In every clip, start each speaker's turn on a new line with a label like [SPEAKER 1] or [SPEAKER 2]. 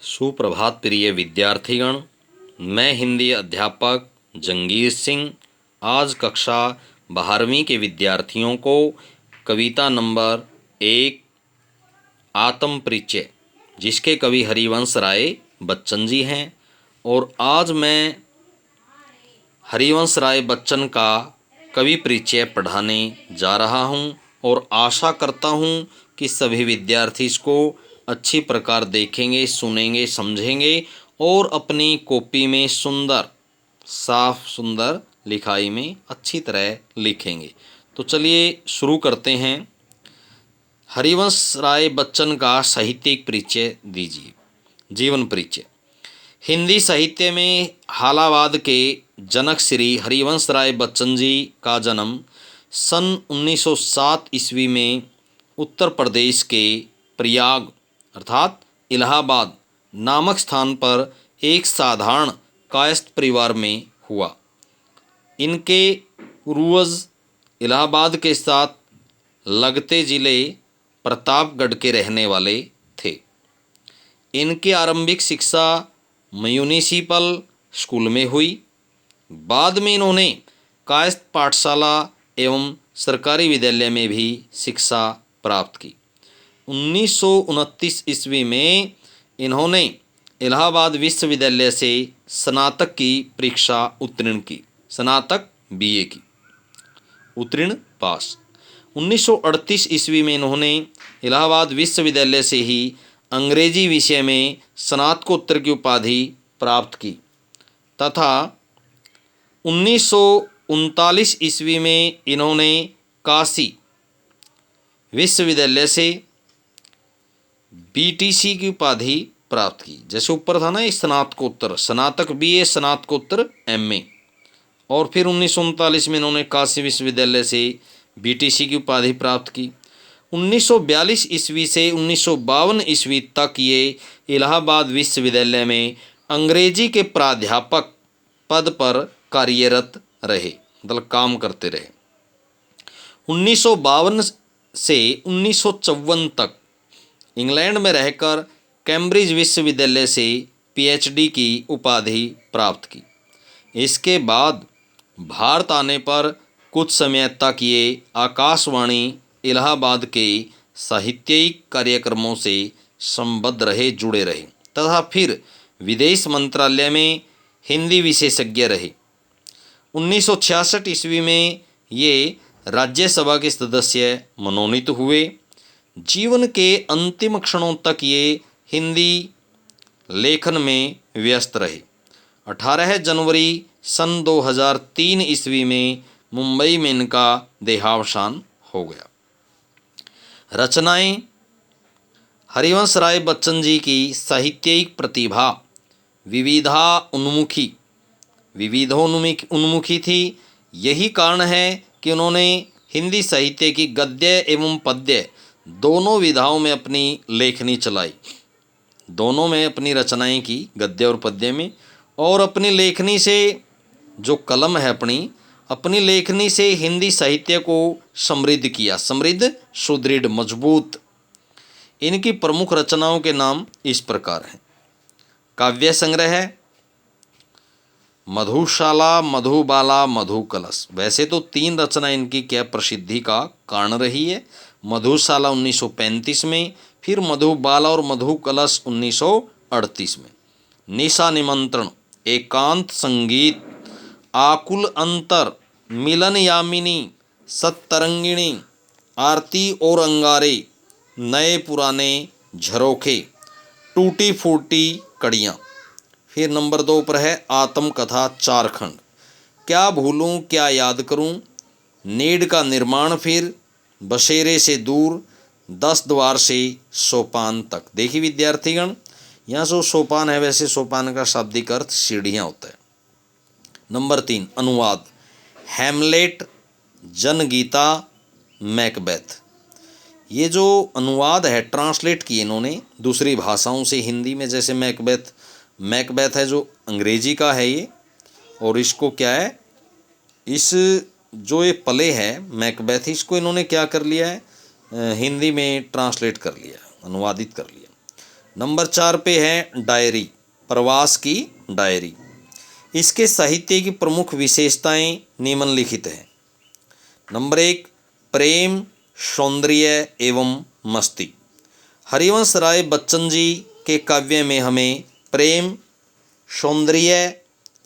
[SPEAKER 1] सुप्रभात प्रिय विद्यार्थीगण। मैं हिंदी अध्यापक जंगीर सिंह आज कक्षा 12वीं के विद्यार्थियों को कविता नंबर 1 आत्म परिचय, जिसके कवि हरिवंश राय बच्चन जी हैं, और आज मैं हरिवंश राय बच्चन का कवि परिचय पढ़ाने जा रहा हूं और आशा करता हूं कि सभी विद्यार्थी इसको अच्छी प्रकार देखेंगे, सुनेंगे, समझेंगे और अपनी कॉपी में साफ सुंदर लिखाई में अच्छी तरह लिखेंगे। तो चलिए शुरू करते हैं। हरिवंश राय बच्चन का साहित्यिक परिचय दीजिए। जीवन परिचय। हिंदी साहित्य में हालावाद के जनक श्री हरिवंश राय बच्चन जी का जन्म सन 1907 ईस्वी में उत्तर प्रदेश के प्रयाग अर्थात इलाहाबाद नामक स्थान पर एक साधारण कायस्थ परिवार में हुआ। इनके पूर्वज इलाहाबाद के साथ लगते जिले प्रतापगढ़ के रहने वाले थे। इनकी आरंभिक शिक्षा म्युनिसिपल स्कूल में हुई। बाद में इन्होंने कायस्थ पाठशाला एवं सरकारी विद्यालय में भी शिक्षा प्राप्त की। 1929 ईस्वी में इन्होंने इलाहाबाद विश्वविद्यालय से स्नातक की परीक्षा उत्तीर्ण की, स्नातक बीए की, उत्तीर्ण पास। 1938 ईस्वी में इन्होंने इलाहाबाद विश्वविद्यालय से ही अंग्रेजी विषय में स्नातकोत्तर की उपाधि प्राप्त की तथा 1939 ईस्वी में इन्होंने काशी विश्वविद्यालय से बीटीसी की उपाधि प्राप्त की। जैसे ऊपर था ना, स्नातकोत्तर, स्नातक बीए, स्नातकोत्तर एमए, और फिर 1939 में इन्होंने काशी विश्वविद्यालय से बीटीसी की उपाधि प्राप्त की। 1942 ईस्वी से 1952 ईस्वी तक ये इलाहाबाद विश्वविद्यालय में अंग्रेजी के प्राध्यापक पद पर कार्यरत रहे, मतलब काम करते रहे। 1952 से 1954 तक इंग्लैंड में रहकर कैम्ब्रिज विश्वविद्यालय से पीएचडी की उपाधि प्राप्त की। इसके बाद भारत आने पर कुछ समय तक ये आकाशवाणी इलाहाबाद के साहित्यिक कार्यक्रमों से संबद्ध रहे, जुड़े रहे तथा फिर विदेश मंत्रालय में हिंदी विशेषज्ञ रहे। 1966 ईस्वी में ये राज्यसभा के सदस्य मनोनीत हुए। जीवन के अंतिम क्षणों तक ये हिंदी लेखन में व्यस्त रहे। 18 जनवरी सन 2003 ईस्वी में मुंबई में इनका देहावसान हो गया। रचनाएं। हरिवंश राय बच्चन जी की साहित्यिक प्रतिभा विविधोन्मुखी थी। यही कारण है कि उन्होंने हिंदी साहित्य की गद्य एवं पद्य दोनों विधाओं में अपनी लेखनी चलाई, दोनों में अपनी रचनाएं की, गद्य और पद्य में। और अपनी लेखनी से, जो कलम है अपनी लेखनी से हिंदी साहित्य को समृद्ध किया, समृद्ध, सुदृढ़, मजबूत। इनकी प्रमुख रचनाओं के नाम इस प्रकार हैं। काव्य संग्रह मधुशाला, मधुबाला, मधुकलश। वैसे तो 3 रचना इनकी क्या प्रसिद्धि का कारण रही है। मधुशाला 1935 में, फिर मधुबाला और मधुकलश 1938 में। निशा निमंत्रण, एकांत संगीत, आकुल अंतर, मिलन यामिनी, सत्तरंगिणी, आरती और अंगारे, नए पुराने झरोखे, टूटी फूटी कड़ियाँ। फिर नंबर 2 पर है आत्मकथा 4 खंड, क्या भूलूं क्या याद करूं, नीड का निर्माण, फिर बसेरे से दूर, 10 द्वार से सोपान तक। देखिए विद्यार्थीगण, यहाँ जो सोपान है, वैसे सोपान का शाब्दिक अर्थ सीढ़ियाँ होता है। नंबर 3 अनुवाद, हैमलेट, जनगीता, मैकबेथ। ये जो अनुवाद है, ट्रांसलेट किए इन्होंने दूसरी भाषाओं से हिंदी में। जैसे मैकबेथ है जो अंग्रेजी का है ये, और इसको क्या है, इस जो ये प्ले है मैकबेथ, इसको इन्होंने क्या कर लिया है, हिंदी में ट्रांसलेट कर लिया, अनुवादित कर लिया। नंबर 4 पे है डायरी, प्रवास की डायरी। इसके साहित्य की प्रमुख विशेषताएं निम्नलिखित हैं। नंबर 1, प्रेम, सौंदर्य एवं मस्ती। हरिवंश राय बच्चन जी के काव्य में हमें प्रेम, सौंदर्य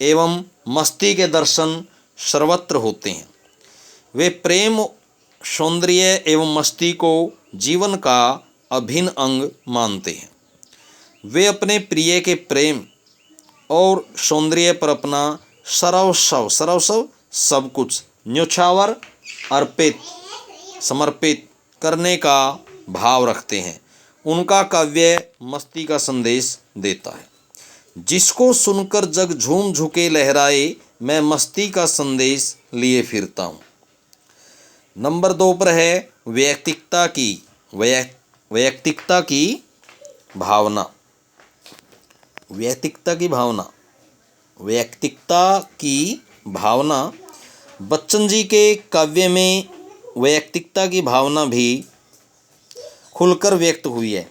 [SPEAKER 1] एवं मस्ती के दर्शन सर्वत्र होते हैं। वे प्रेम, सौंदर्य एवं मस्ती को जीवन का अभिन्न अंग मानते हैं। वे अपने प्रिय के प्रेम और सौंदर्य पर अपना सर्वस्व सब कुछ न्योछावर अर्पित समर्पित करने का भाव रखते हैं। उनका काव्य मस्ती का संदेश देता है। जिसको सुनकर जग झूम झुके लहराए, मैं मस्ती का संदेश लिए फिरता हूँ। नंबर 2 पर है वैयक्तिकता की भावना। वैयक्तिकता की भावना। बच्चन जी के काव्य में वैयक्तिकता की भावना भी खुलकर व्यक्त हुई है।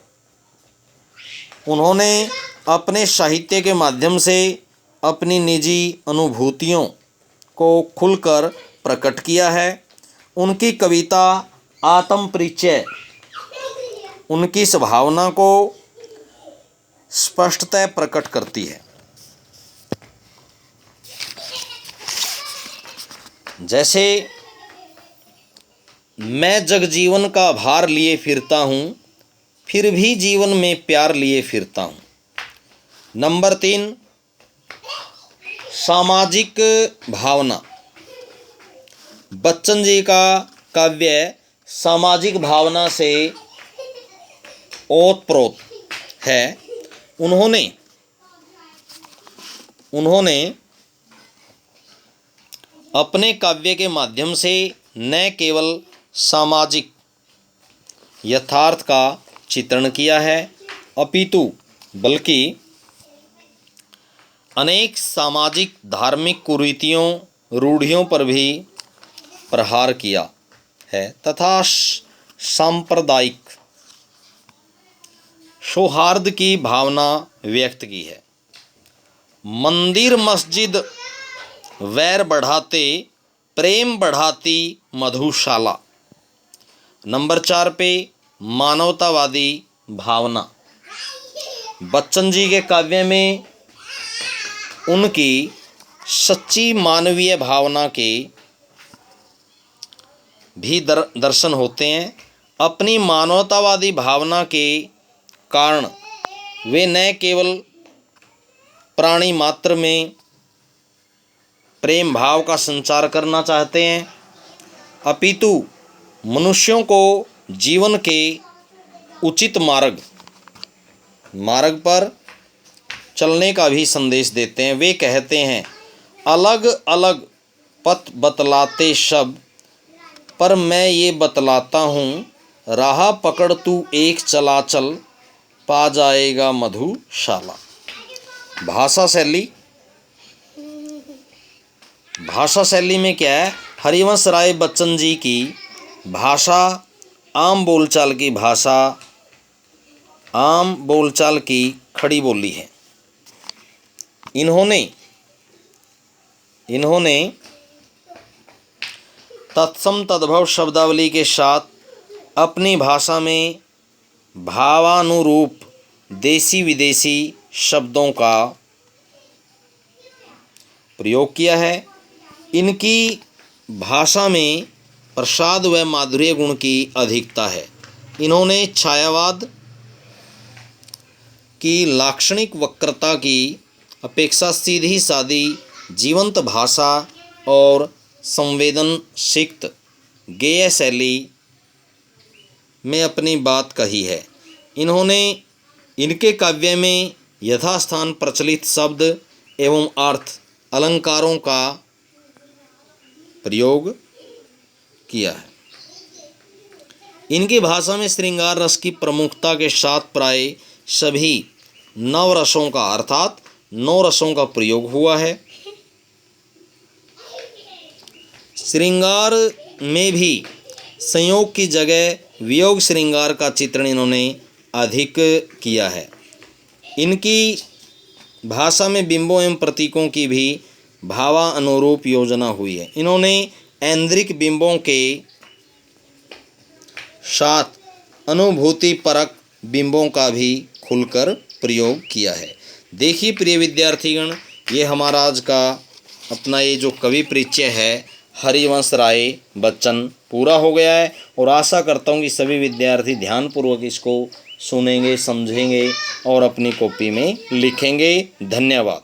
[SPEAKER 1] उन्होंने अपने साहित्य के माध्यम से अपनी निजी अनुभूतियों को खुलकर प्रकट किया है। उनकी कविता आत्म परिचय उनकी इस भावना को स्पष्टतः प्रकट करती है। जैसे मैं जगजीवन का भार लिए फिरता हूँ, फिर भी जीवन में प्यार लिए फिरता हूँ। नंबर 3, सामाजिक भावना। बच्चन जी का काव्य सामाजिक भावना से ओतप्रोत है। उन्होंने अपने काव्य के माध्यम से न केवल सामाजिक यथार्थ का चित्रण किया है, अपितु बल्कि अनेक सामाजिक धार्मिक कुरीतियों रूढ़ियों पर भी प्रहार किया है तथा सांप्रदायिक सौहार्द की भावना व्यक्त की है। मंदिर मस्जिद वैर बढ़ाते, प्रेम बढ़ाती मधुशाला। नंबर 4 पे मानवतावादी भावना। बच्चन जी के काव्य में उनकी सच्ची मानवीय भावना के भी दर्शन होते हैं। अपनी मानवतावादी भावना के कारण वे न केवल प्राणी मात्र में प्रेम भाव का संचार करना चाहते हैं, अपितु मनुष्यों को जीवन के उचित मार्ग पर चलने का भी संदेश देते हैं। वे कहते हैं, अलग अलग पथ बतलाते शब्द, पर मैं ये बतलाता हूँ, राह पकड़ तू एक चला चल, पा जाएगा मधुशाला। भाषा शैली में क्या है? हरिवंश राय बच्चन जी की भाषा आम बोलचाल की खड़ी बोली है। इन्होंने तत्सम तद्भव शब्दावली के साथ अपनी भाषा में भावानुरूप देसी विदेशी शब्दों का प्रयोग किया है। इनकी भाषा में प्रसाद व माधुर्य गुण की अधिकता है। इन्होंने छायावाद की लाक्षणिक वक्रता की अपेक्षा सीधी सादी जीवंत भाषा और संवेदनसिक्त गेय शैली में अपनी बात कही है। इन्होंने इनके काव्य में यथास्थान प्रचलित शब्द एवं अर्थ अलंकारों का प्रयोग किया है। इनकी भाषा में श्रृंगार रस की प्रमुखता के साथ प्राय सभी नवरसों का अर्थात 9 रसों का प्रयोग हुआ है। श्रृंगार में भी संयोग की जगह वियोग श्रृंगार का चित्रण इन्होंने अधिक किया है। इनकी भाषा में बिंबों एवं प्रतीकों की भी भावानुरूप योजना हुई है। इन्होंने ऐन्द्रिक बिंबों के साथ अनुभूति परक बिंबों का भी खुलकर प्रयोग किया है। देखिए प्रिय विद्यार्थीगण, ये हमारा आज का अपना ये जो कवि परिचय है हरिवंश राय बच्चन पूरा हो गया है, और आशा करता हूँ कि सभी विद्यार्थी ध्यानपूर्वक इसको सुनेंगे, समझेंगे और अपनी कॉपी में लिखेंगे। धन्यवाद।